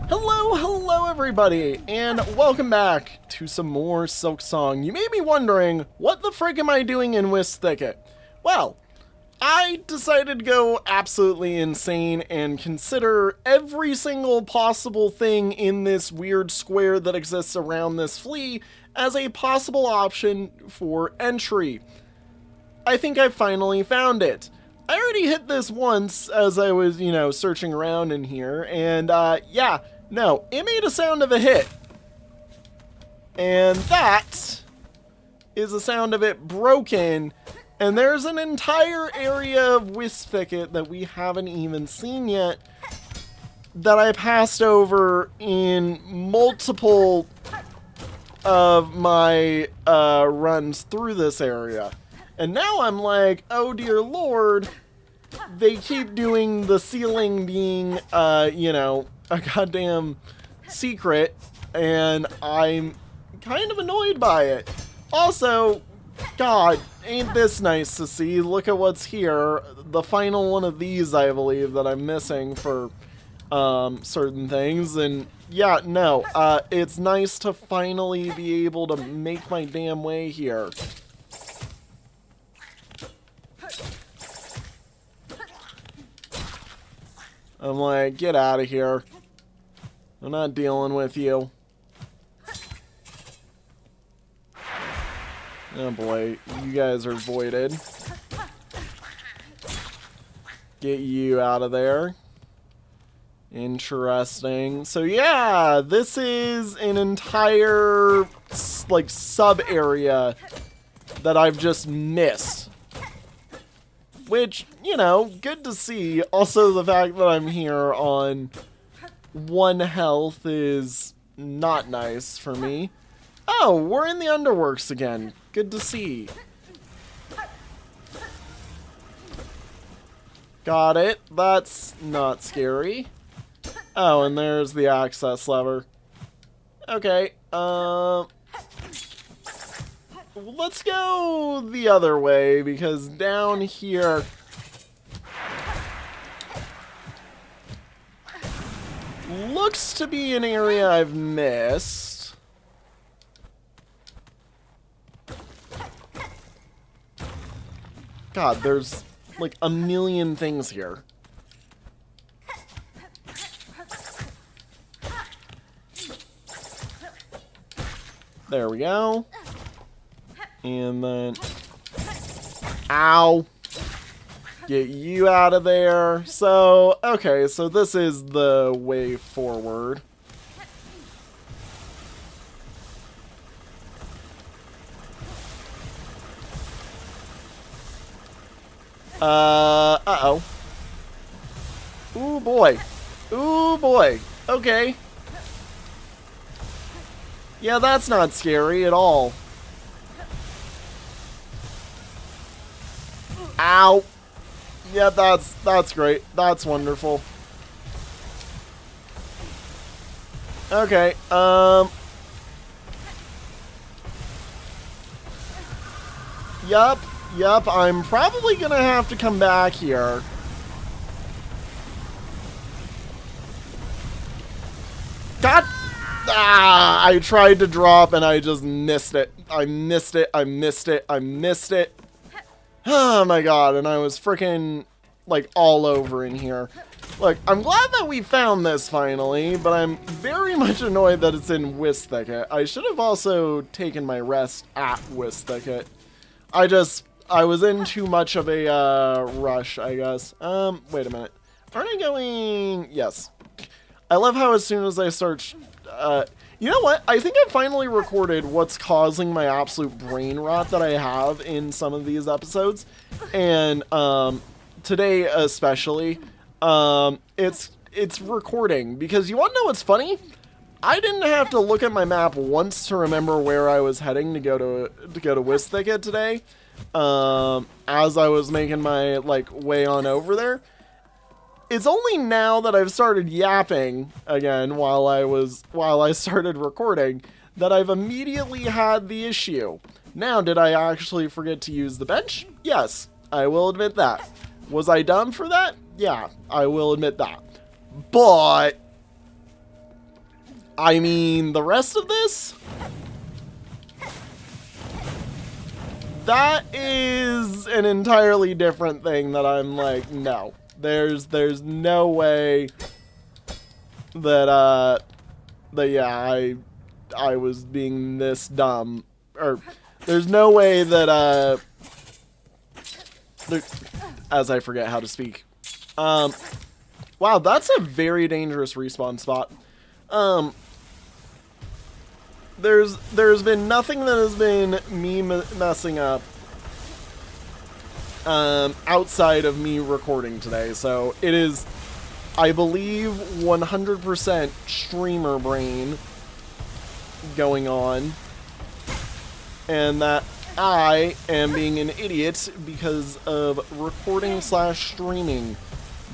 Hello everybody, and welcome back to some more Silksong. You may be wondering, what the frick am I doing in Wisp Thicket? Well, I decided to go absolutely insane and consider every single possible thing in this weird square that exists around this flea as a possible option for entry. I think I finally found it. I already hit this once as I was, searching around in here, and yeah, no, it made a sound of a hit. And that is a sound of it broken, and there's an entire area of Wisp Thicket that we haven't even seen yet that I passed over in multiple of my runs through this area. And now I'm like, oh dear lord, they keep doing the ceiling being, a goddamn secret, and I'm kind of annoyed by it. Also, God, ain't this nice to see? Look at what's here. The final one of these, I believe, that I'm missing for certain things, and yeah, no, it's nice to finally be able to make my damn way here. I'm like, get out of here. I'm not dealing with you. Oh boy, you guys are voided. Get you out of there. Interesting. So yeah, this is an entire, like, sub-area that I've just missed. Which, good to see. Also, the fact that I'm here on 1 health is not nice for me. Oh, we're in the Underworks again. Good to see. Got it. That's not scary. Oh, and there's the access lever. Okay, let's go the other way, because down here looks to be an area I've missed. God, there's like a million things here. There we go. And then, ow, get you out of there. So, okay, so this is the way forward. Uh-oh. Ooh, boy. Ooh, boy. Okay. Yeah, that's not scary at all. Ow. Yeah, that's great. That's wonderful. Okay, Yup, I'm probably gonna have to come back here. God! Ah, I tried to drop and I just missed it. I missed it. Oh my god, and I was freaking, like, all over in here. Look, I'm glad that we found this finally, but I'm very much annoyed that it's in Wisp Thicket. I should have also taken my rest at Wisp Thicket. I was in too much of a, rush, I guess. Wait a minute. Aren't I going... Yes. I love how as soon as I search, you know what? I think I finally recorded what's causing my absolute brain rot that I have in some of these episodes. And, today especially, it's recording. Because you want to know what's funny? I didn't have to look at my map once to remember where I was heading to go to Wisp Thicket today. As I was making my, like, way on over there. It's only now that I've started yapping again while I started recording that I've immediately had the issue. Now, did I actually forget to use the bench? Yes, I will admit that. Was I dumb for that? Yeah, I will admit that. But I mean, the rest of this? That is an entirely different thing that I'm like, no. There's no way that, yeah, I was being this dumb. Or, there's no way that, as I forget how to speak. Wow, that's a very dangerous respawn spot. There's been nothing that has been me messing up outside of me recording today. So it is, I believe, 100% streamer brain going on. And that I am being an idiot because of recording / streaming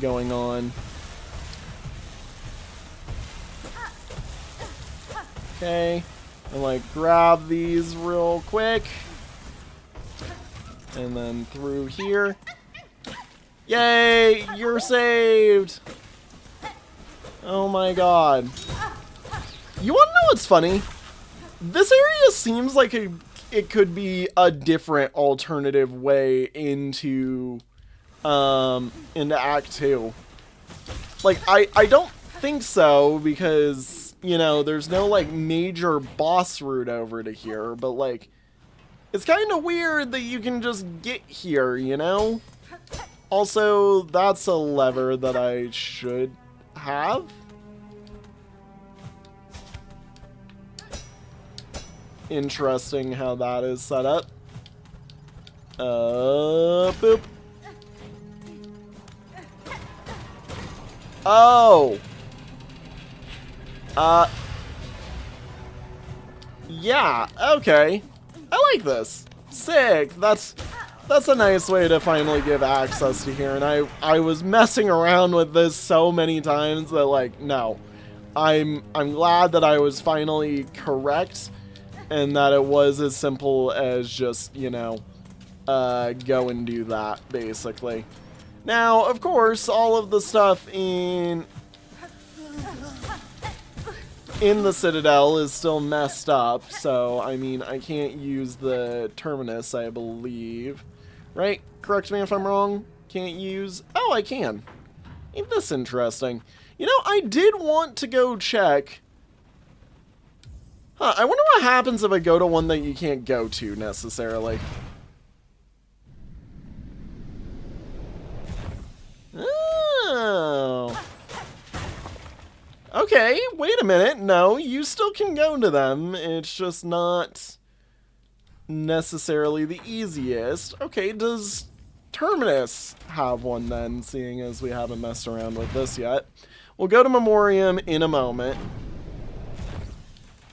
going on. Okay. And like grab these real quick. And then through here. Yay! You're saved! Oh my god. You wanna know what's funny? This area seems like it could be a different alternative way into Act 2. Like, I don't think so, because, you know, there's no, like, major boss route over to here, but, like, it's kind of weird that you can just get here, you know? Also, that's a lever that I should have. Interesting how that is set up. Boop. Oh. Yeah, okay. I like this. Sick. That's a nice way to finally give access to here. And I was messing around with this so many times that, like, no. I'm glad that I was finally correct. And that it was as simple as just, you know, go and do that, basically. Now, of course, all of the stuff in the Citadel is still messed up, so, I mean, I can't use the Terminus, I believe. Right? Correct me if I'm wrong. Can't use... Oh, I can. Ain't this interesting? You know, I did want to go check... Huh, I wonder what happens if I go to one that you can't go to, necessarily. Oh. Okay, wait a minute. No, you still can go to them. It's just not necessarily the easiest. Okay, does Terminus have one then, seeing as we haven't messed around with this yet? We'll go to Memoriam in a moment.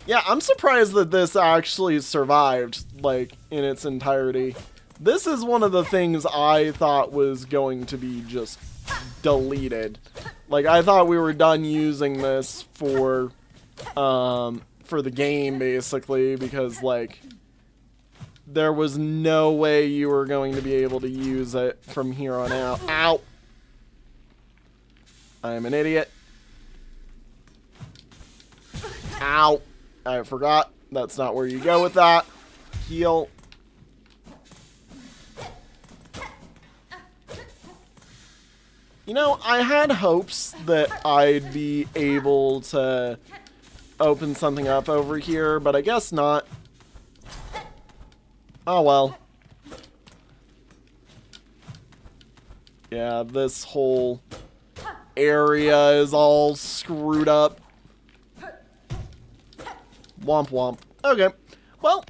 Yeah, I'm surprised that this actually survived, like, in its entirety. This is one of the things I thought was going to be just deleted. Like, I thought we were done using this for the game, basically, because, like, there was no way you were going to be able to use it from here on out. Ow! I'm an idiot. Ow! I forgot. That's not where you go with that. Heal. You know, I had hopes that I'd be able to open something up over here, but I guess not. Oh well. Yeah, this whole area is all screwed up. Womp womp. Okay. Well,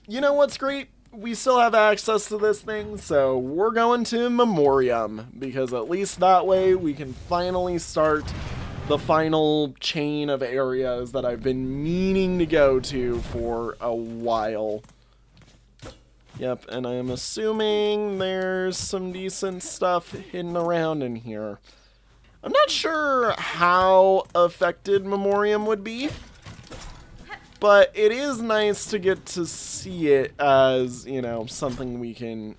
you know what's great? We still have access to this thing, so we're going to Memoriam, because at least that way we can finally start the final chain of areas that I've been meaning to go to for a while. Yep, and I'm assuming there's some decent stuff hidden around in here. I'm not sure how affected Memoriam would be, but it is nice to get to see it as, you know, something we can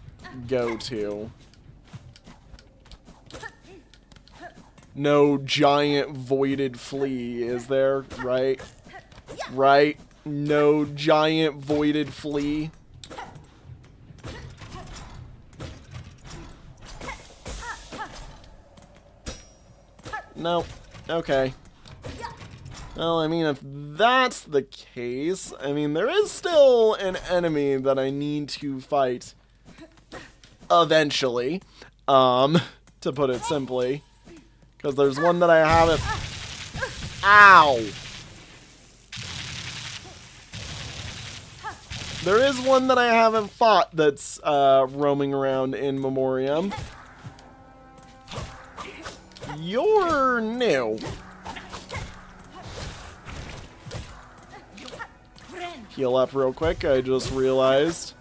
go to. No giant voided flea, is there? Right? Right? No giant voided flea. No. Okay. Well, I mean, if that's the case, I mean, there is still an enemy that I need to fight eventually, to put it simply. Because there's one that I haven't... Ow! There is one that I haven't fought that's roaming around in Memoriam. You're new. Heal up real quick, I just realized.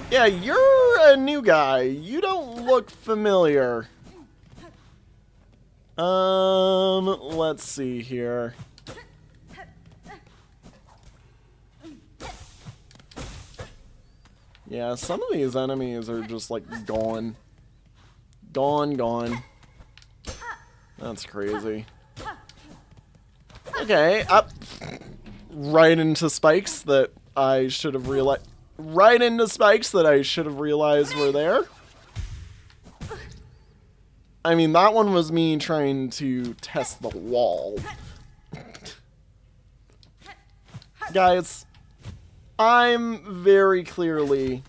Yeah, you're a new guy. You don't look familiar. Let's see here. Yeah, some of these enemies are just like gone. Gone. That's crazy. Okay, up. Right into spikes that I should have realized. Right into spikes that I should have realized were there. I mean, that one was me trying to test the wall. Guys, I'm very clearly...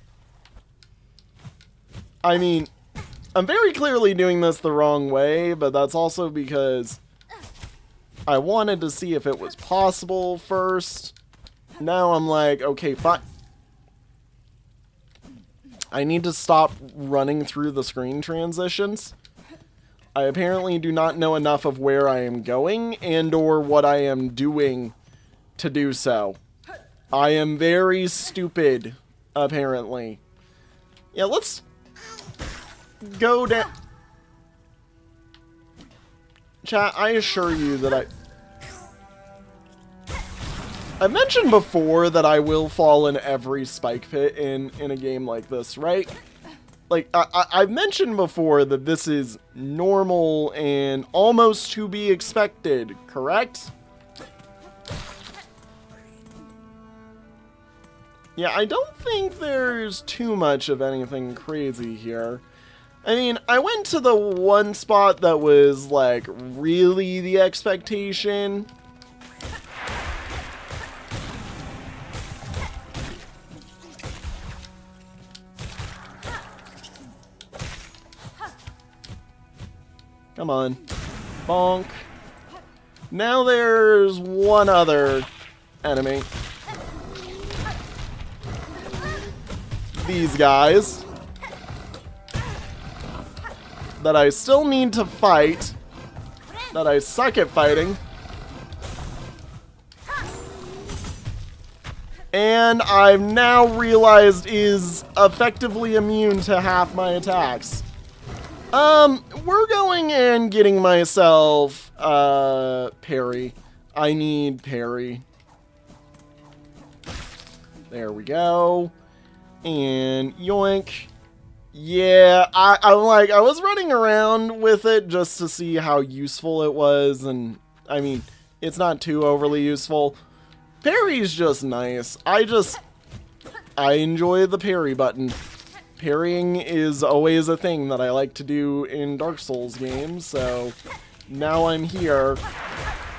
I mean, I'm very clearly doing this the wrong way, but that's also because I wanted to see if it was possible first. Now I'm like, okay, fine. I need to stop running through the screen transitions. I apparently do not know enough of where I am going and or what I am doing to do so. I am very stupid, apparently. Yeah, let's go down. Chat, I assure you that I mentioned before that I will fall in every spike pit in a game like this, right? Like, I've mentioned before that this is normal and almost to be expected, correct? Yeah, I don't think there's too much of anything crazy here. I mean, I went to the one spot that was, like, really the expectation. Come on. Bonk. Now there's one other enemy. These guys. That I still need to fight. That I suck at fighting. And I've now realized is effectively immune to half my attacks. We're going and getting myself, parry. I need parry. There we go. And yoink. Yeah, I was running around with it just to see how useful it was, and, I mean, it's not too overly useful. Parry's just nice. I enjoy the parry button. Parrying is always a thing that I like to do in Dark Souls games, so now I'm here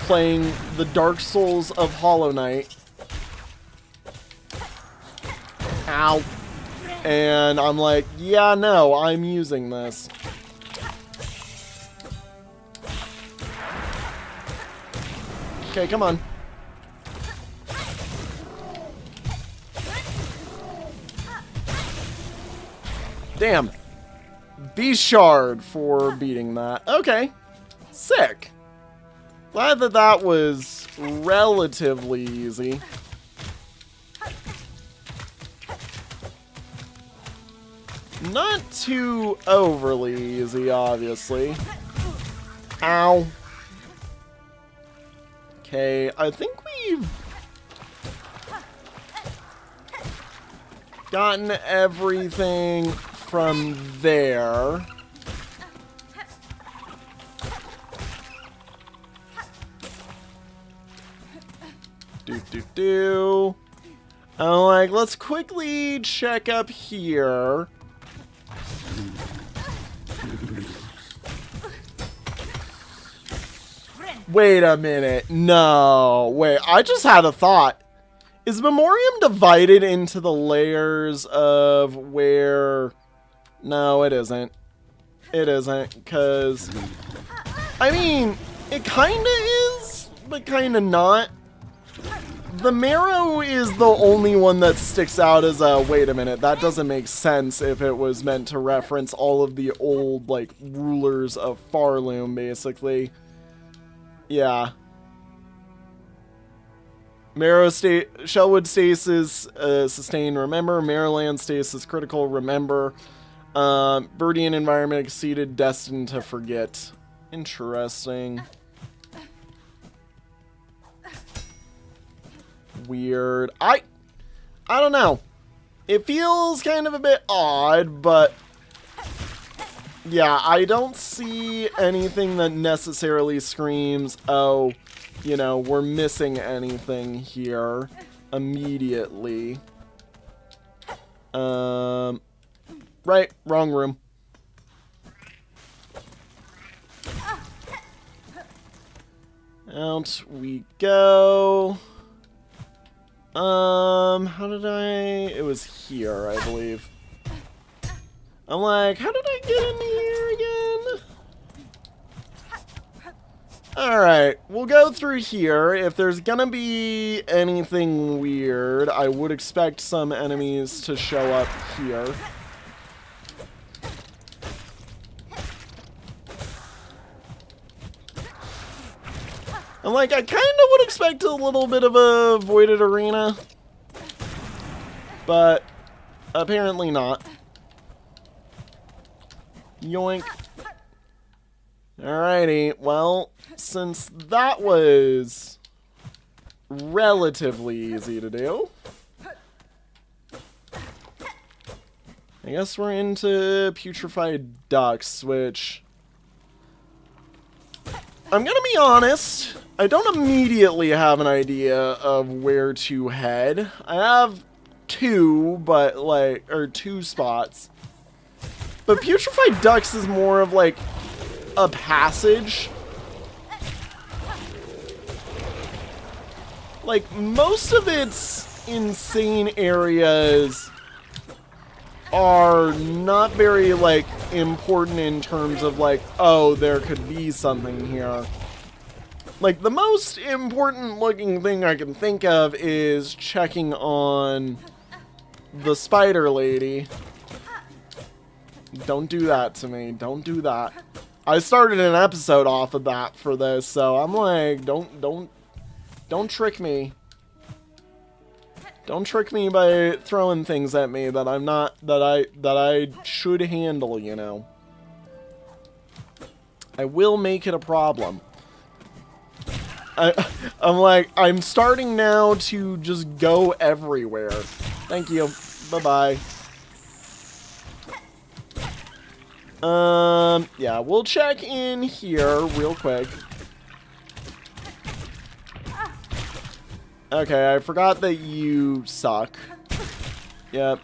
playing the Dark Souls of Hollow Knight. Ow. And I'm like, yeah, no, I'm using this. Okay, come on. Damn. Beast Shard for beating that. Okay. Sick. Glad that that was relatively easy. Not too overly easy, obviously. Ow. Okay, I think we've gotten everything from there. I'm like, let's quickly check up here. Wait a minute. No. Wait, I just had a thought. Is Memoriam divided into the layers of where... No, it isn't. It isn't, because... I mean, it kinda is, but kinda not. The marrow is the only one that sticks out as a, wait a minute, that doesn't make sense if it was meant to reference all of the old, like, rulers of Farloom, basically. Yeah. Marrow Shellwood stasis, sustain, remember. Marrowland stasis, critical, remember. Verdian environment exceeded, destined to forget. Interesting. Weird. I don't know. It feels kind of a bit odd, but yeah, I don't see anything that necessarily screams, oh, you know, we're missing anything here immediately. Right, wrong room. Out we go. How did it was here, I believe. I'm like, how did I get in here again? Alright, we'll go through here. If there's gonna be anything weird, I would expect some enemies to show up here. I'm like, I kind of would expect a little bit of a voided arena, but apparently not. Yoink. Alrighty, well, since that was relatively easy to do, I guess we're into putrefied ducks, which, I'm gonna be honest, I don't immediately have an idea of where to head. I have two, but like, or two spots. But putrefied ducks is more of like a passage. Like, most of its insane areas are not very, like, important in terms of, like, oh, there could be something here. Like, the most important looking thing I can think of is checking on the spider lady. Don't do that to me. Don't do that. I started an episode off of that for this, so I'm like, don't trick me. Don't trick me by throwing things at me that I'm not, that I should handle, you know. I will make it a problem. I'm like, I'm starting now to just go everywhere. Thank you. Bye-bye. Yeah, we'll check in here real quick. Okay, I forgot that you suck. Yep.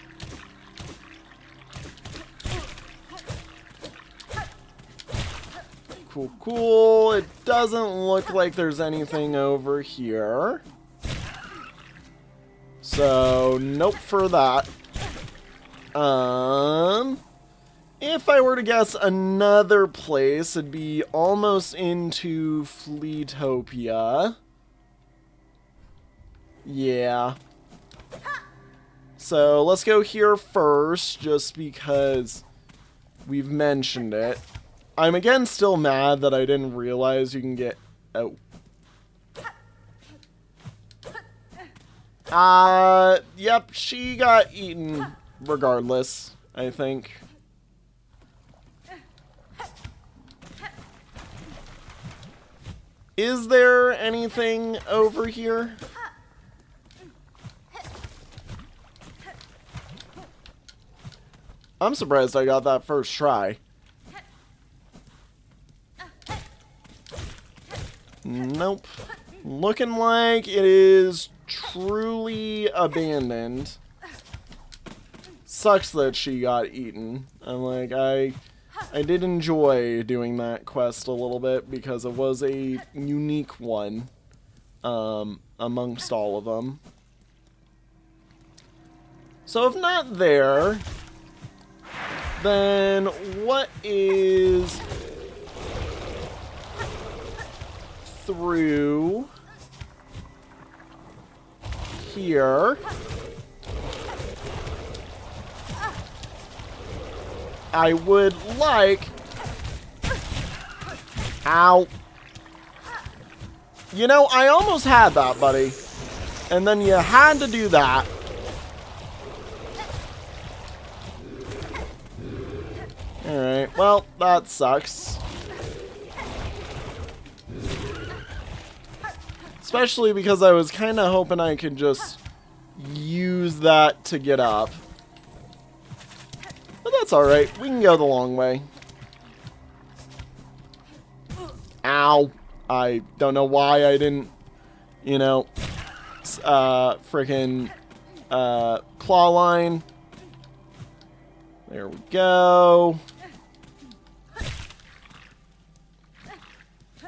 Cool, cool. It doesn't look like there's anything over here. So, nope for that. If I were to guess another place, it'd be almost into Fleetopia. Yeah. So, let's go here first, just because we've mentioned it. I'm again still mad that I didn't realize you can get... Oh. Yep, she got eaten regardless, I think. Is there anything over here? I'm surprised I got that first try. Nope. Looking like it is truly abandoned. Sucks that she got eaten. I'm like, I did enjoy doing that quest a little bit because it was a unique one amongst all of them. So if not there, then what is through here? I would like... Ow. You know, I almost had that, buddy. And then you had to do that. Alright, well, that sucks. Especially because I was kind of hoping I could just use that to get up. But that's alright. We can go the long way. Ow. I don't know why I didn't, you know, frickin' claw line. There we go.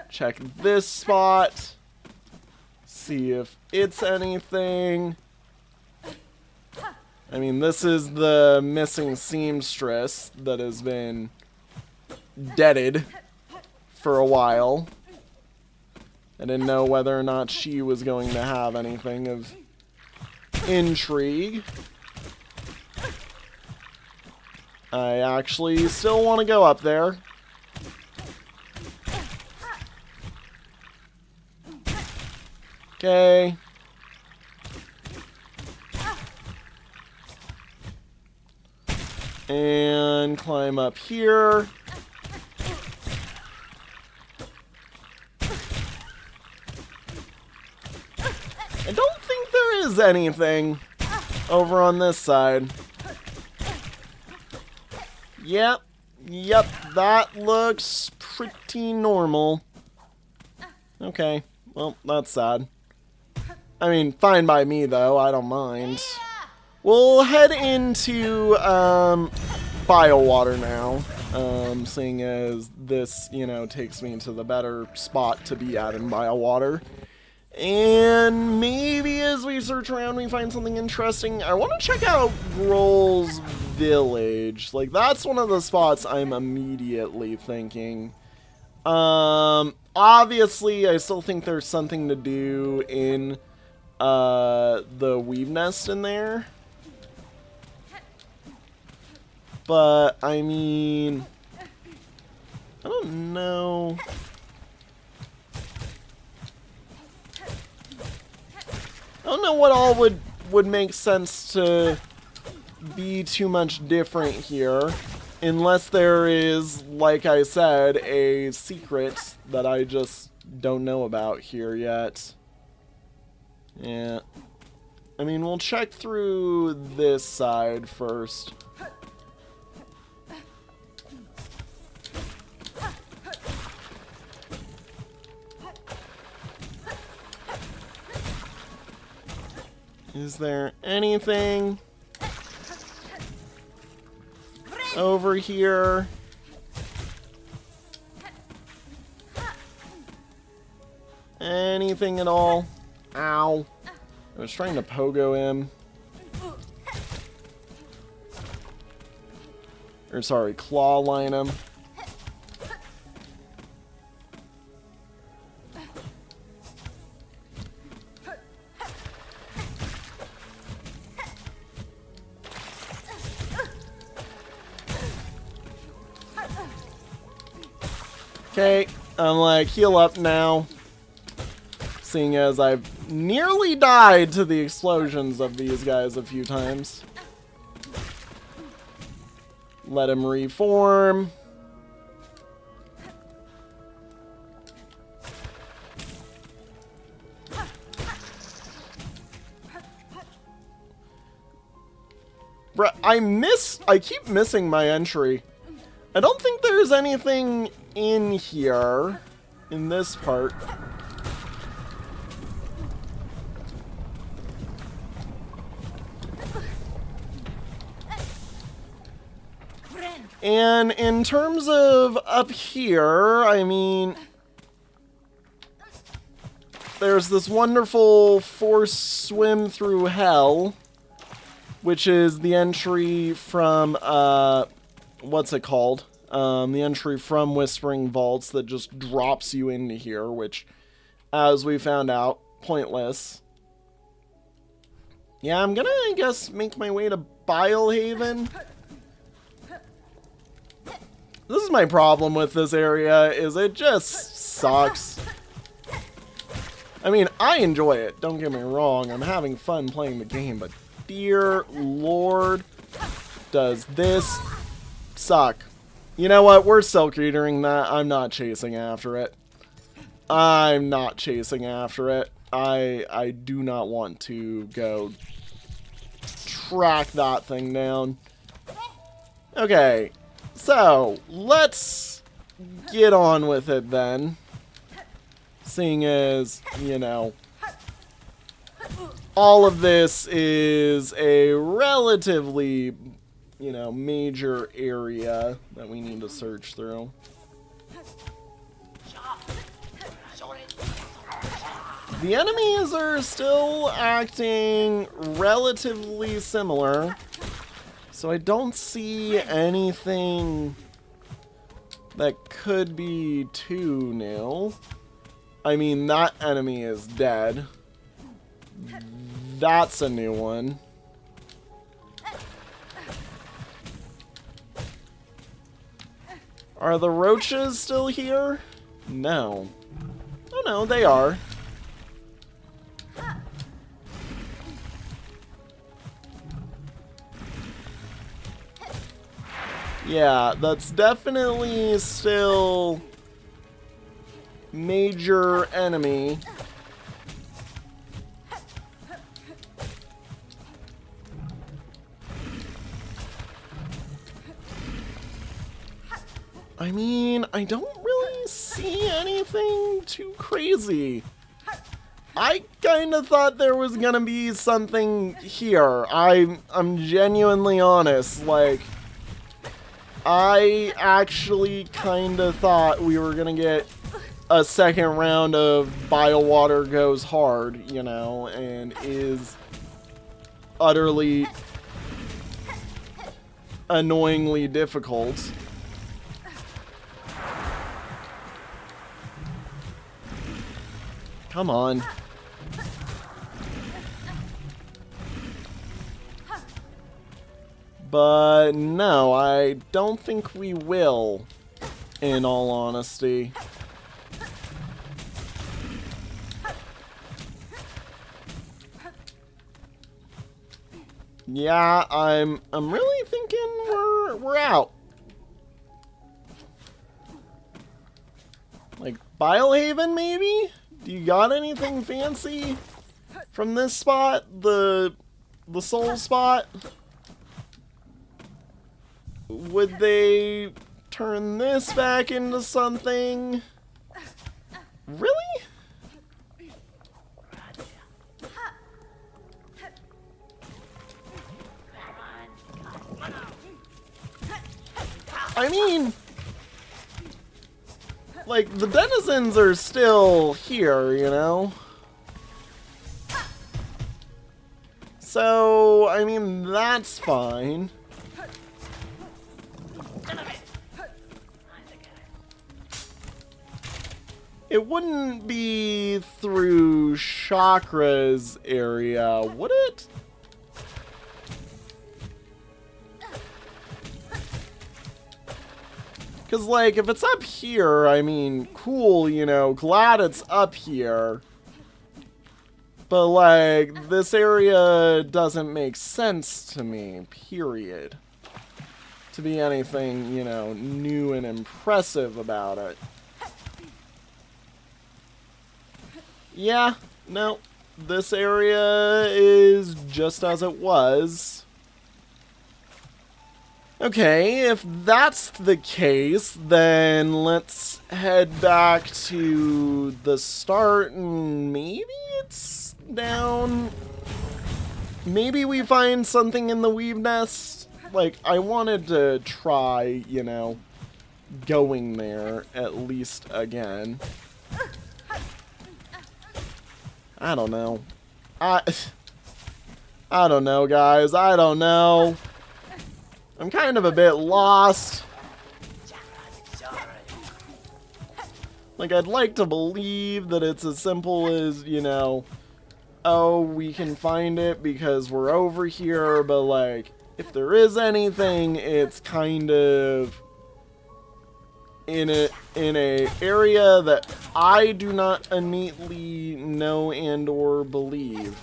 Check this spot. See if it's anything. I mean, this is the missing seamstress that has been deaded for a while. I didn't know whether or not she was going to have anything of intrigue. I actually still want to go up there. Okay. And climb up here. I don't think there is anything over on this side. Yep, that looks pretty normal. Okay, well, that's sad. I mean, fine by me, though. I don't mind. We'll head into Biowater now, seeing as this, you know, takes me to the better spot to be at in Biowater. And maybe as we search around we find something interesting. I want to check out Grohl's village. Like, that's one of the spots I'm immediately thinking. Obviously, I still think there's something to do in the weave nest in there. But, I mean, I don't know. I don't know what all would make sense to be too much different here. Unless there is, like I said, a secret that I just don't know about here yet. Yeah. I mean, we'll check through this side first. Is there anything over here? Anything at all? Ow. I was trying to pogo him. Or sorry, claw line him. Okay, I'm like, heal up now. Seeing as I've nearly died to the explosions of these guys a few times. Let him reform. Bruh, I keep missing my entry. I don't think there's anything in here, in this part. And in terms of up here, I mean, there's this wonderful forced swim through hell, which is the entry from, what's it called? The entry from Whispering Vaults that just drops you into here, which, as we found out, pointless. Yeah, I'm gonna, I guess, make my way to Bilehaven. This is my problem with this area, is it just sucks. I mean, I enjoy it, don't get me wrong, I'm having fun playing the game, but dear lord, does this suck. You know what, we're Silk Eatering that, I'm not chasing after it. I'm not chasing after it. I do not want to go track that thing down. Okay, so let's get on with it then. Seeing as, you know, all of this is a relatively, you know, major area that we need to search through. The enemies are still acting relatively similar, so I don't see anything that could be too new. I mean, that enemy is dead. That's a new one. Are the roaches still here? No. Oh no, they are. Yeah, that's definitely still major enemy. I mean, I don't really see anything too crazy. I kind of thought there was gonna be something here. I'm genuinely honest, like, I actually kind of thought we were gonna get a second round of Biowater Goes Hard, you know, and is utterly annoyingly difficult. Come on. But no, I don't think we will, in all honesty. Yeah, I'm really thinking we're out. Like Bilehaven maybe? Do you got anything fancy from this spot? The soul spot? Would they turn this back into something? Really? I mean, like, the denizens are still here, you know? So, I mean, that's fine. It wouldn't be through Chakra's area, would it? Because, like, if it's up here, I mean, cool, you know, glad it's up here. But, like, this area doesn't make sense to me, period. To be anything, you know, new and impressive about it. Yeah, no, this area is just as it was. Okay, if that's the case, then let's head back to the start and maybe it's down. Maybe we find something in the weave nest. like, I wanted to try, you know, going there at least again. I don't know. I don't know, guys. I don't know. I'm kind of a bit lost. Like, I'd like to believe that it's as simple as, you know, oh, we can find it because we're over here, but, like, if there is anything, it's kind of in a area that I do not innately know and or believe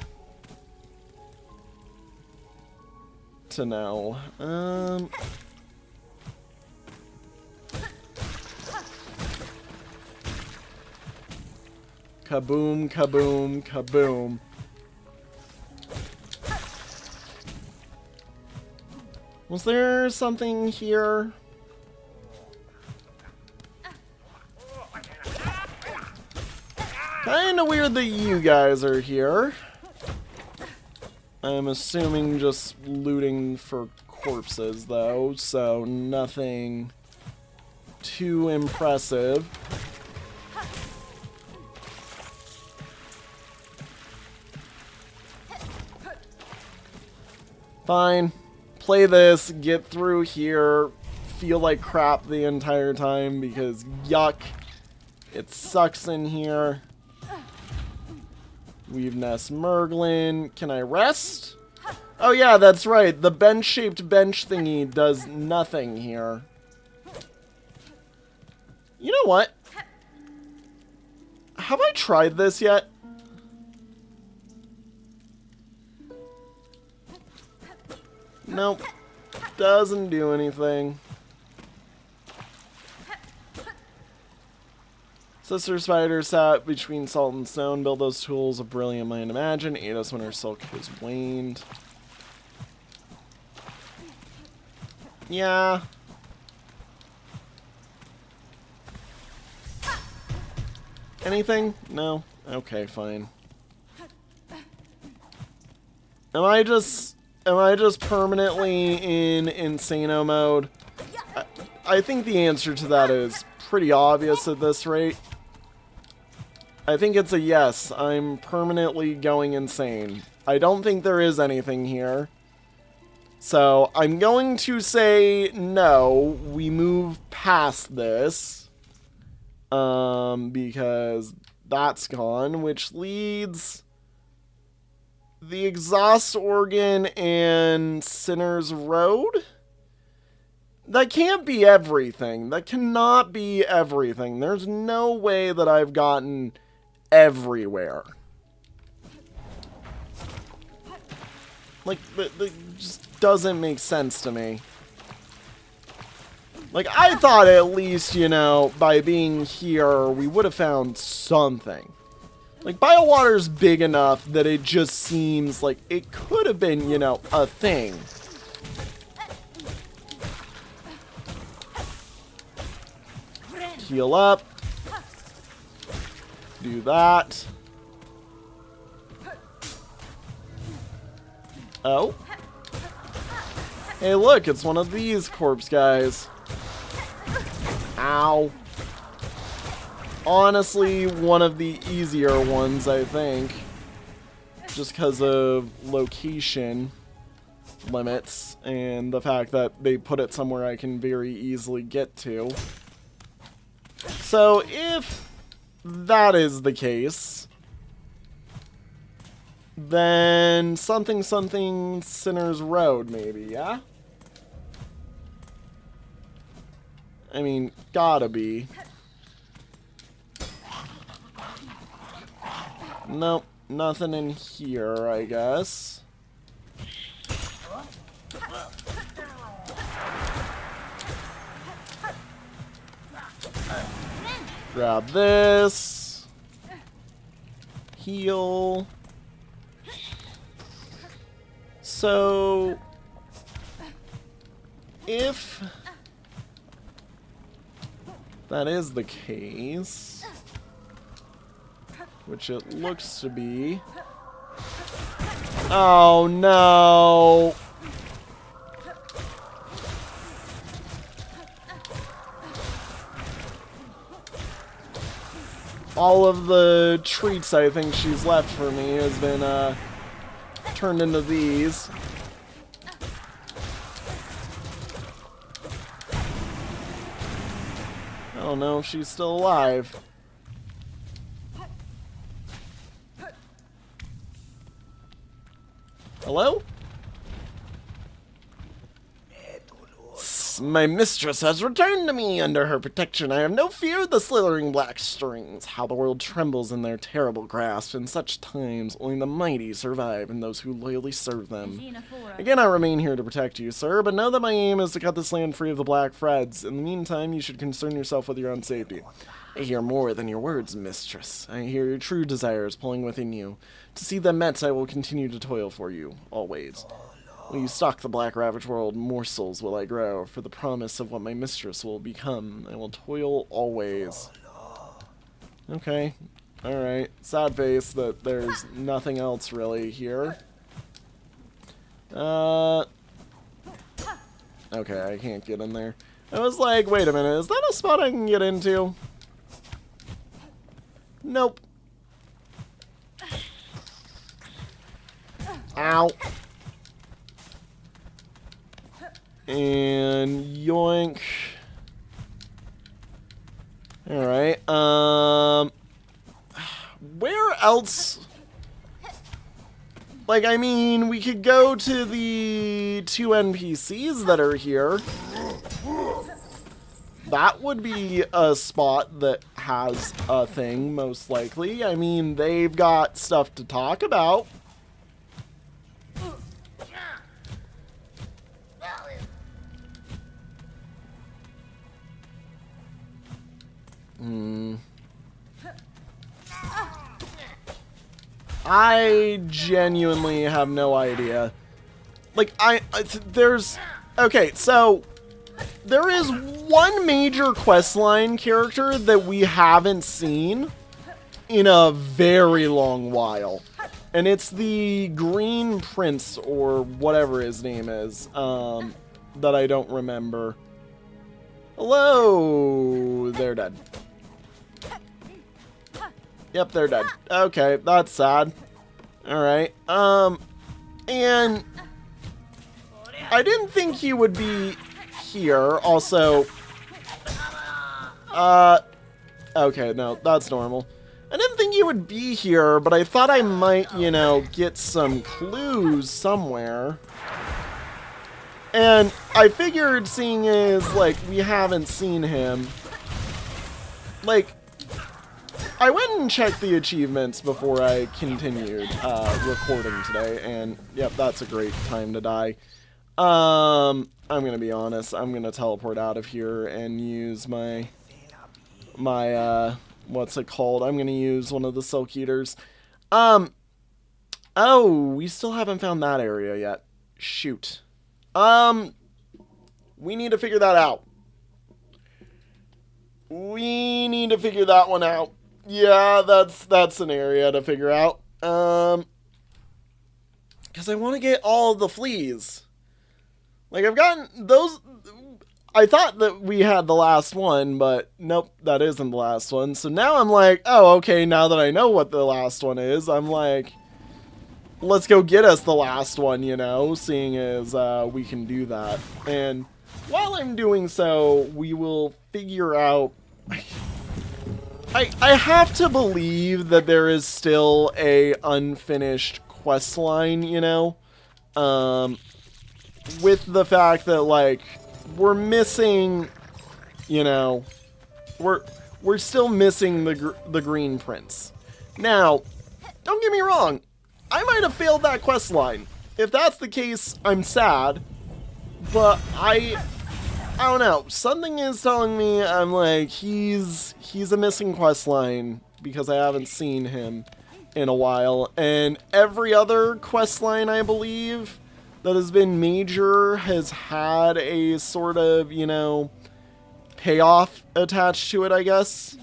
to know. Kaboom, kaboom, kaboom. Was there something here? Kinda weird that you guys are here. I'm assuming just looting for corpses, though, so nothing too impressive. Fine. Play this, get through here, feel like crap the entire time because yuck. It sucks in here. Weave Nest Merglin. Can I rest? Oh yeah, that's right. The bench-shaped bench thingy does nothing here. You know what? Have I tried this yet? Nope. Doesn't do anything. Sister Spider sat between salt and stone. Build those tools of brilliant mind imagine. Aid us when our silk has waned. Yeah. Anything? No? Okay, fine. Am I just permanently in Insano mode? I think the answer to that is pretty obvious at this rate. I think it's a yes. I'm permanently going insane. I don't think there is anything here. So I'm going to say no. We move past this. Because that's gone, which leads the exhaust organ and Sinner's Road? That can't be everything. That cannot be everything. There's no way that I've gotten everywhere. Like, that just doesn't make sense to me. Like, I thought at least, you know, by being here, we would have found something. Like, Biowater's big enough that it just seems like it could have been, you know, a thing. Heal up. Do that. Oh. Hey, look, it's one of these corpse guys. Ow. Honestly, one of the easier ones, I think. Just because of location limits and the fact that they put it somewhere I can very easily get to. So, if that is the case, then something Sinner's Road, maybe, yeah? I mean, gotta be. Nope, nothing in here, I guess. Grab this. Heal. So, if that is the case, which it looks to be. Oh no! all of the treats I think she's left for me has been turned into these. I don't know if she's still alive. Hello? My mistress has returned to me. Under her protection, I have no fear of the slithering black strings. How the world trembles in their terrible grasp. In such times, only the mighty survive and those who loyally serve them. Again, I remain here to protect you, sir, but know that my aim is to cut this land free of the black threads. In the meantime, you should concern yourself with your own safety. I hear more than your words, mistress. I hear your true desires pulling within you. To see them met, I will continue to toil for you, always. Will you stalk the black ravaged world, morsels will I grow, for the promise of what my mistress will become. I will toil always. Okay. Alright. Sad face that there's nothing else really here. Okay, I can't get in there. I was like, wait a minute, is that a spot I can get into? Nope. Ow. And yoink. Alright, where else? Like, I mean, we could go to the 2 NPCs that are here. That would be a spot that has a thing, most likely. I mean, they've got stuff to talk about. I genuinely have no idea. Like, there's... Okay, so... There is one major questline character that we haven't seen in a very long while. And it's the Green Prince, or whatever his name is, that I don't remember. Hello! They're dead. Yep, they're dead. Okay, that's sad. Alright, and I didn't think he would be here. Also, okay, no, that's normal. I didn't think he would be here, but I thought I might, you know, get some clues somewhere. And I figured, seeing as, like, we haven't seen him, like, I went and checked the achievements before I continued recording today, and yep, that's a great time to die. I'm gonna be honest, I'm gonna teleport out of here and use my what's it called? I'm gonna use one of the Silk Eaters. Oh, we still haven't found that area yet. Shoot. We need to figure that out. We need to figure that one out. Yeah, that's an area to figure out. Because I want to get all of the fleas. Like, I've gotten those... I thought that we had the last one, but nope, that isn't the last one. So now I'm like, oh, okay, now that I know what the last one is, I'm like, let's go get us the last one, you know, seeing as we can do that. And while I'm doing so, we will figure out... I have to believe that there is still a unfinished quest line, you know, with the fact that, like, we're missing, you know, we're still missing the Green Prince. Now, don't get me wrong, I might have failed that quest line. If that's the case, I'm sad, but I don't know. Something is telling me I'm like, he's a missing quest line because I haven't seen him in a while. And every other quest line, I believe, that has been major has had a sort of, you know, payoff attached to it, I guess.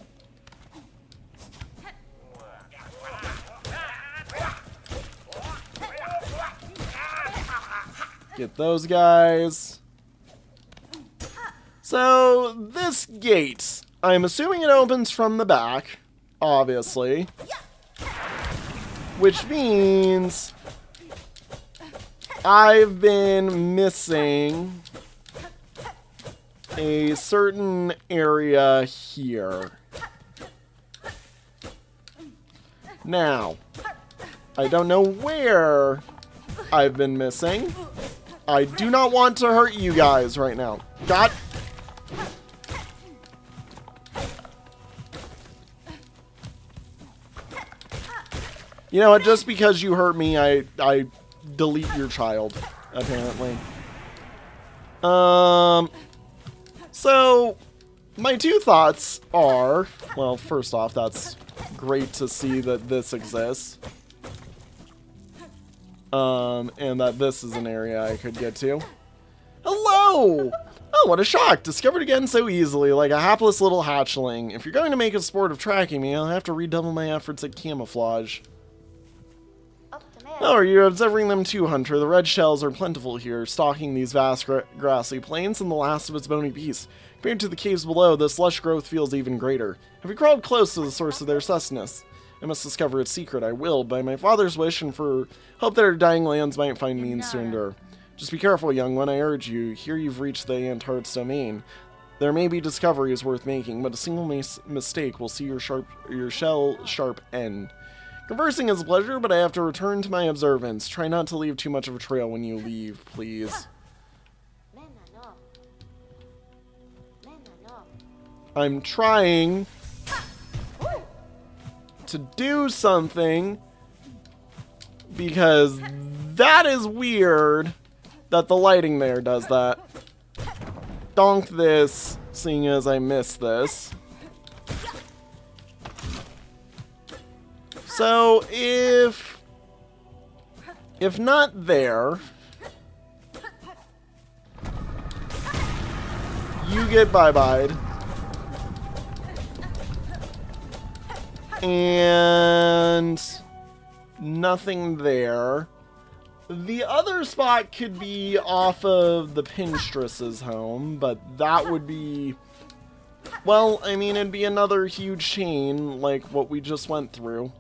Get those guys. So, this gate, I'm assuming it opens from the back. obviously. Which means I've been missing a certain area here. Now, I don't know where I've been missing. I do not want to hurt you guys right now. God. You know what? Just because you hurt me, I delete your child, apparently. So, my two thoughts are, well, first off, that's great to see that this exists. And that this is an area I could get to. Hello! Oh, what a shock! Discovered again so easily, like a hapless little hatchling. If you're going to make a sport of tracking me, I'll have to redouble my efforts at camouflage. Oh, are you observing them too, Hunter? The red shells are plentiful here, stalking these vast grassy plains and the last of its bony beasts. Compared to the caves below, this lush growth feels even greater. Have you crawled close to the source of their sustenance? I must discover its secret. I will, by my father's wish and for hope that our dying lands might find means to endure. Just be careful, young one, I urge you. Here you've reached the Antarctic domain. There may be discoveries worth making, but a single mistake will see your shell sharp end. Conversing is a pleasure, but I have to return to my observance. Try not to leave too much of a trail when you leave, please. I'm trying to do something because that is weird that the lighting there does that. Donk this, seeing as I missed this. So, if not there, you get bye-byed. And nothing there. The other spot could be off of the Pinstress's home, but that would be... Well, I mean, it'd be another huge chain like what we just went through.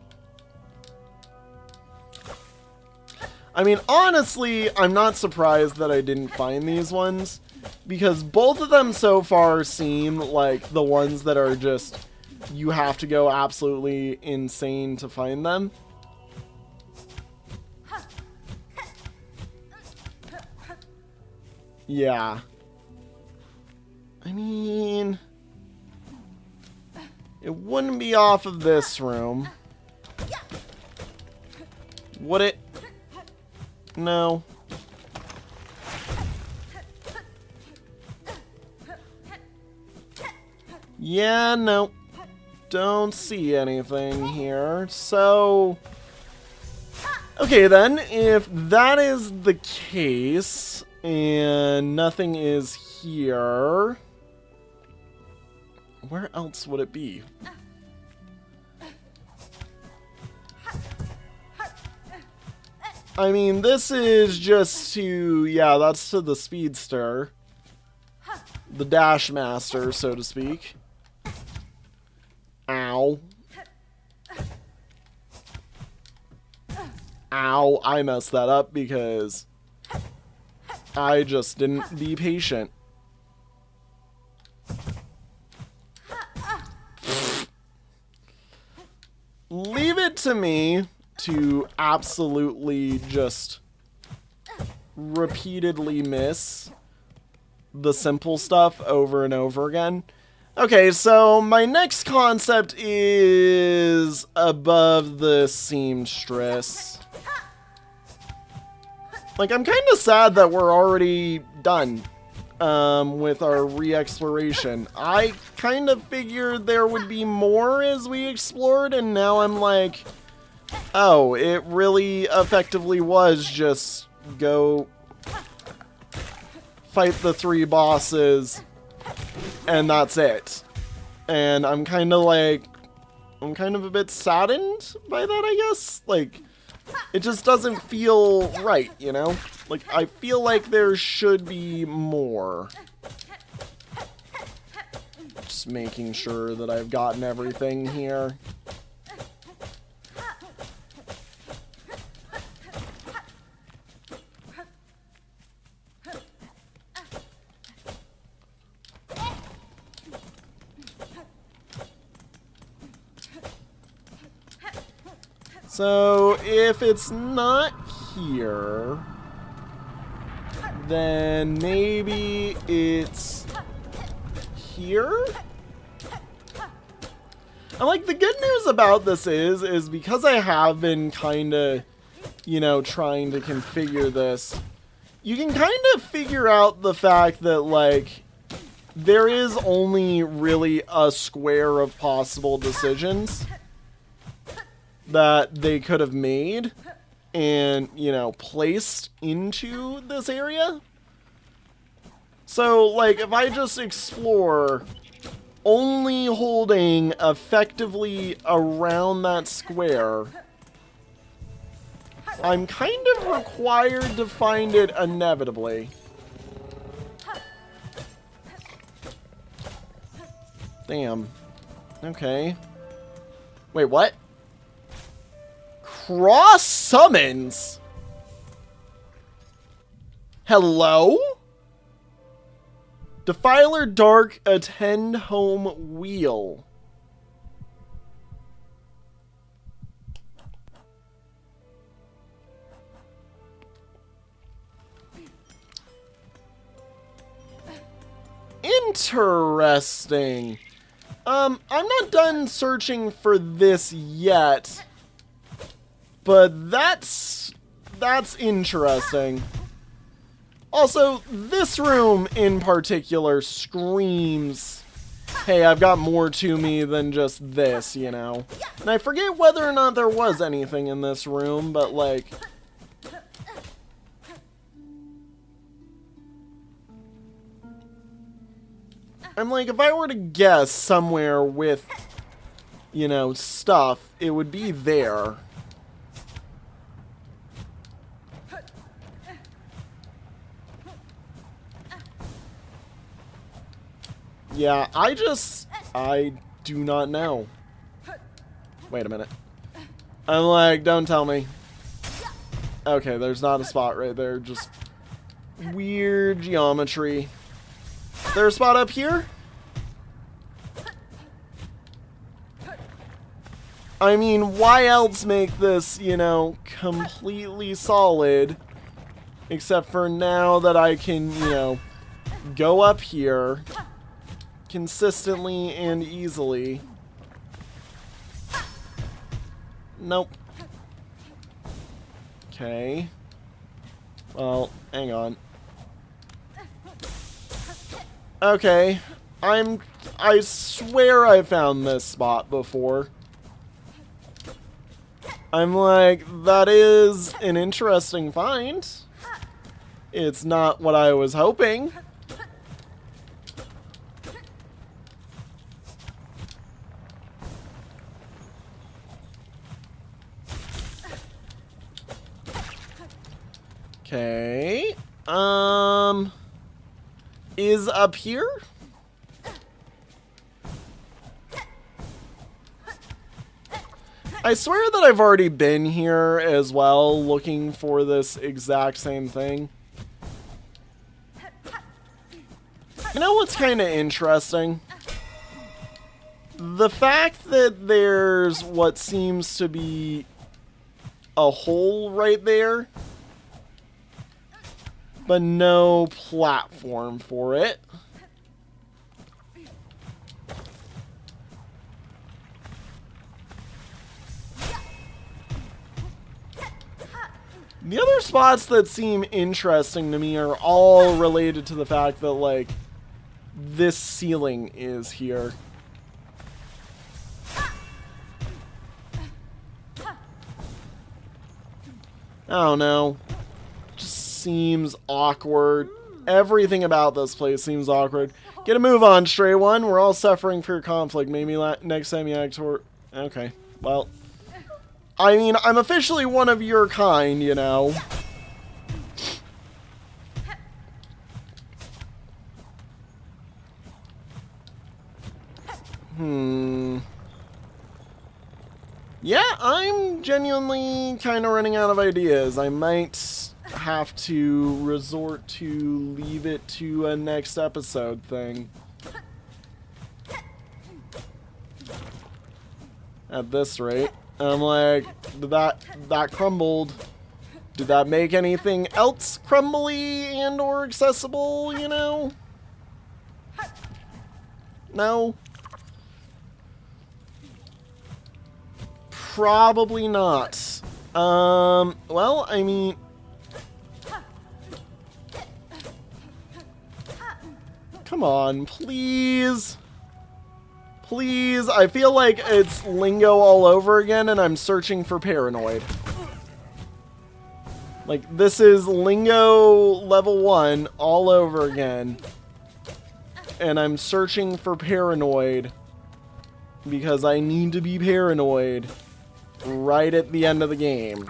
I mean, honestly, I'm not surprised that I didn't find these ones, because both of them so far seem like the ones that are just, you have to go absolutely insane to find them. Yeah. I mean, it wouldn't be off of this room. Would it? No. Yeah, no. Don't see anything here. So... Okay then, if that is the case, and nothing is here... Where else would it be? I mean, this is just to... Yeah, that's to the Speedster. The Dash Master, so to speak. Ow. Ow, I messed that up because I just didn't be patient. Leave it to me to absolutely just repeatedly miss the simple stuff over and over again. Okay, so my next concept is above the seamstress. Like, I'm kind of sad that we're already done with our re-exploration. I kind of figured there would be more as we explored, and now I'm like, oh, it really effectively was just go fight the 3 bosses, and that's it. And I'm kind of like, I'm kind of a bit saddened by that, I guess. Like, it just doesn't feel right, you know? Like, I feel like there should be more. Just making sure that I've gotten everything here. So, if it's not here, then maybe it's here? And like, the good news about this is because I have been kind of, you know, trying to configure this, you can kind of figure out the fact that, like, there is only really a square of possible decisions that they could have made and, you know, placed into this area. So, like, if I just explore only holding effectively around that square, I'm kind of required to find it inevitably. Damn. Okay. Wait, what? Cross summons? Hello? Defiler Dark Attend Home Wheel. Interesting. I'm not done searching for this yet, but that's interesting. Also, this room in particular screams, hey, I've got more to me than just this, you know? And I forget whether or not there was anything in this room, but like, I'm like, if I were to guess somewhere with, you know, stuff, it would be there. Yeah, I do not know. Wait a minute. I'm like, don't tell me. Okay, there's not a spot right there, just weird geometry. Is there a spot up here? I mean, why else make this, you know, completely solid, except for now that I can, you know, go up here consistently and easily. Nope. Okay. Well, hang on. Okay. I swear I found this spot before. I'm like, that is an interesting find. It's not what I was hoping. Okay. Is up here? I swear that I've already been here as well, looking for this exact same thing. You know what's kind of interesting? The fact that there's what seems to be a hole right there, but no platform for it. The other spots that seem interesting to me are all related to the fact that, like, this ceiling is here. I don't know. Just seems awkward. Everything about this place seems awkward. Get a move on, Stray One. We're all suffering for your conflict. Maybe next time you act toward... Okay, well... I mean, I'm officially one of your kind, you know. Yeah, I'm genuinely kind of running out of ideas. I might have to resort to leave it to a next episode thing. At this rate, I'm like, that crumbled. Did that make anything else crumbly and or accessible, you know? No. Probably not. Well, I mean... Come on, please. Please. I feel like it's lingo all over again and I'm searching for paranoid. Like, this is lingo level 1 all over again. And I'm searching for paranoid. Because I need to be paranoid right at the end of the game.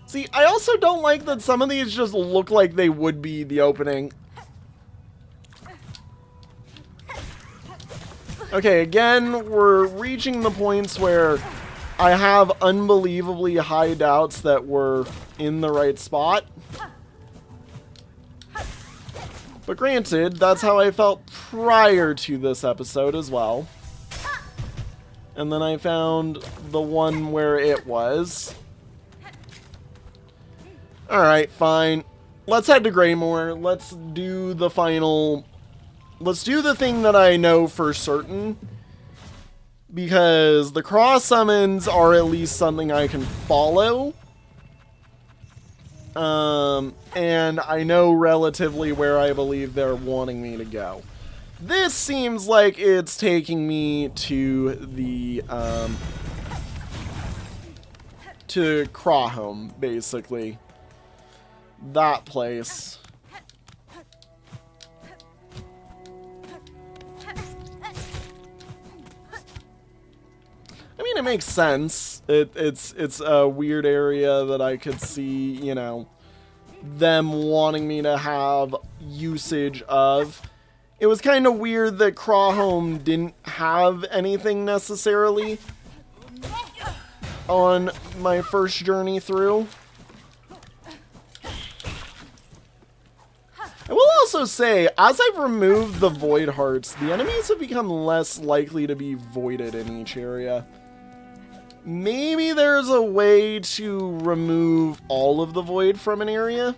See, I also don't like that some of these just look like they would be the opening. Okay, again, we're reaching the points where I have unbelievably high doubts that we're in the right spot. But granted, that's how I felt prior to this episode as well. And then I found the one where it was. Alright, fine. Let's head to Greymore. Let's do the final... Let's do the thing that I know for certain. Because the cross summons are at least something I can follow. And I know relatively where I believe they're wanting me to go. This seems like it's taking me to the, to Crawhome, basically. That place. I mean, it makes sense. It's a weird area that I could see, you know, them wanting me to have usage of. It was kind of weird that Crawhome didn't have anything necessarily on my first journey through. I will also say, as I've removed the Void Hearts, the enemies have become less likely to be voided in each area. Maybe there's a way to remove all of the void from an area.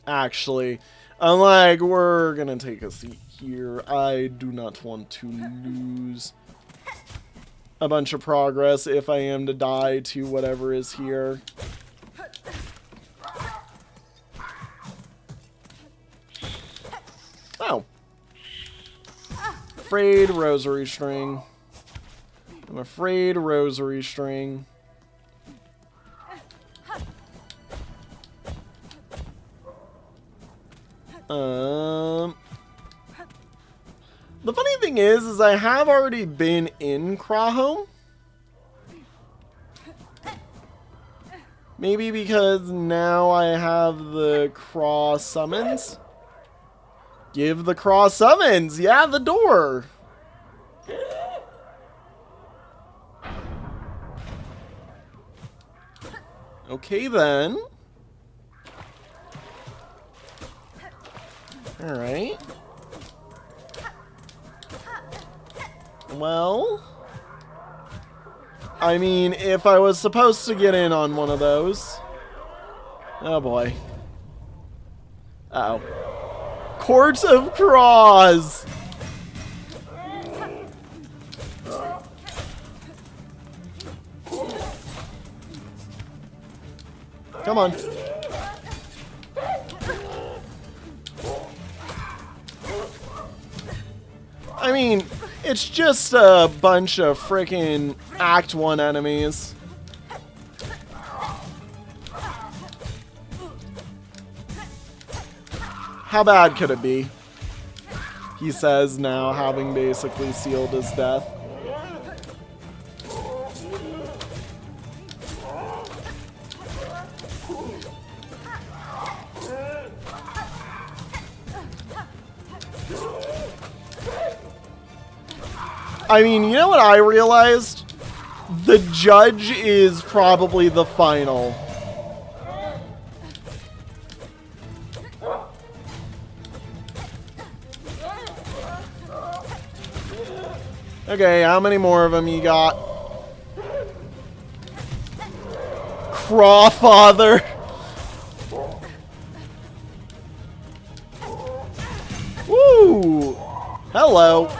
Actually, I'm like, we're gonna take a seat here. I do not want to lose a bunch of progress if I am to die to whatever is here. Oh. Afraid rosary string. I'm afraid rosary string. The funny thing is I have already been in Crawhome. Maybe because now I have the Craw summons. Give the Craw summons! Yeah, the door! Okay then. Alright. Well, I mean, if I was supposed to get in on one of those. Oh boy. Uh-oh. Court of Craws! Come on. I mean, it's just a bunch of frickin' Act 1 enemies. How bad could it be? He says now, having basically sealed his death. I mean, you know what I realized? The judge is probably the final. Okay, how many more of them you got? Crawfather. Woo! Hello.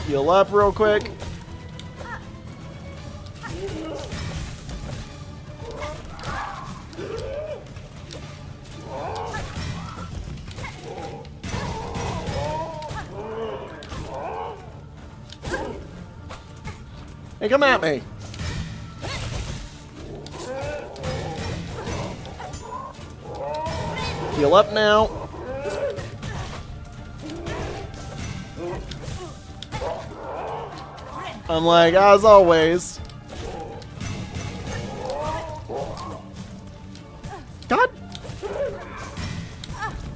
Heal up real quick. Hey, come at me. Heal up now. I'm like, as always. God.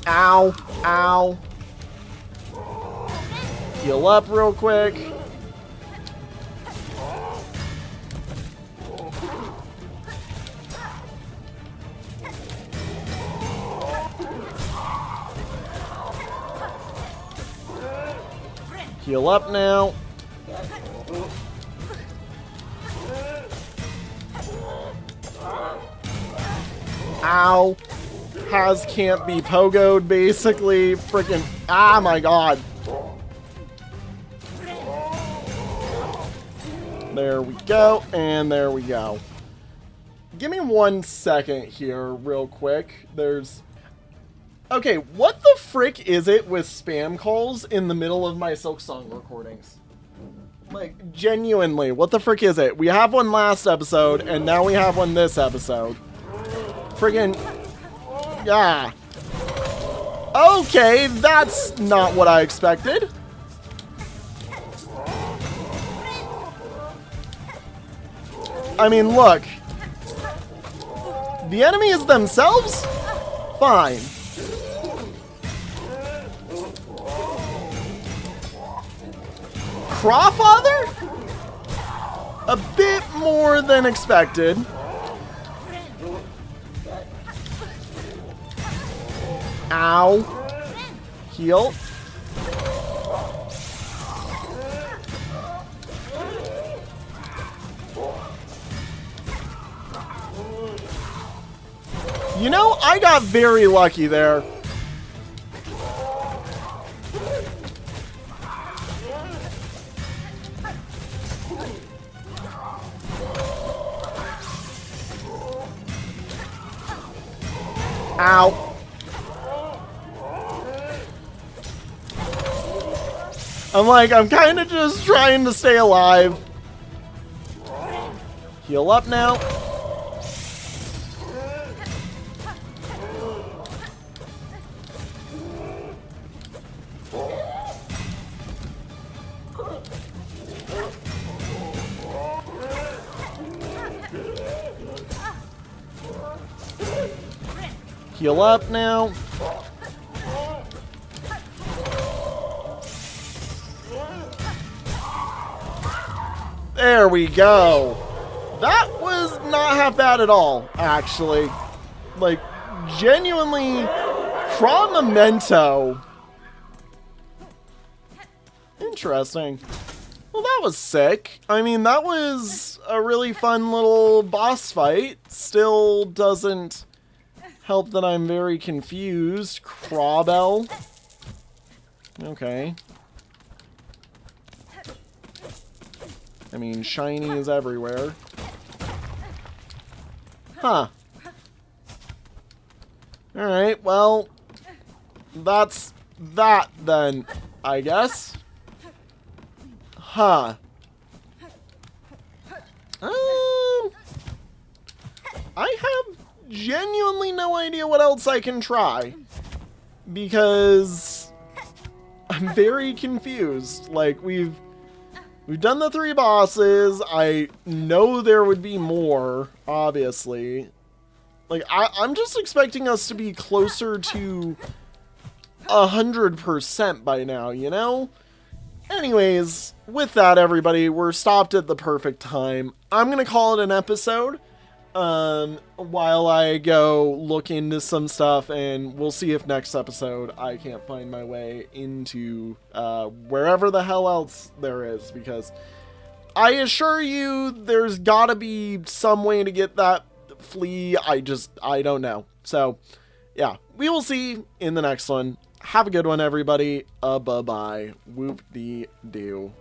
Ow. Ow. Heal up real quick. Heal up now. Ow. Has can't be pogoed, basically. Freaking. Ah, my God. There we go. And there we go. Give me 1 second here, real quick. There's. Okay, what the frick is it with spam calls in the middle of my Silksong recordings? Like, genuinely, what the frick is it? We have one last episode, and now we have one this episode. Friggin'... yeah. Okay, that's not what I expected. I mean, look. The enemies themselves? Fine. Crawfather? A bit more than expected. Ow. Heal. You know, I got very lucky there. Ow. I'm like, I'm kind of just trying to stay alive. Heal up now. Heal up now. There we go. That was not half bad at all, actually. Like, genuinely, Memento. Interesting. Well, that was sick. I mean, that was a really fun little boss fight. Still doesn't help that I'm very confused. Crawbell. Okay. I mean, shiny is everywhere. Huh. Alright, well, that's that then, I guess. Huh. I have genuinely no idea what else I can try. Because I'm very confused. Like, we've done the 3 bosses. I know there would be more, obviously. Like, I'm just expecting us to be closer to 100% by now, you know? Anyways, with that, everybody, we're stopped at the perfect time. I'm going to call it an episode while I go look into some stuff, and we'll see if next episode I can't find my way into wherever the hell else there is, because I assure you there's gotta be some way to get that flea. I don't know. So, yeah, we will see in the next one. Have a good one, everybody. Bye-bye. Whoop-dee-doo.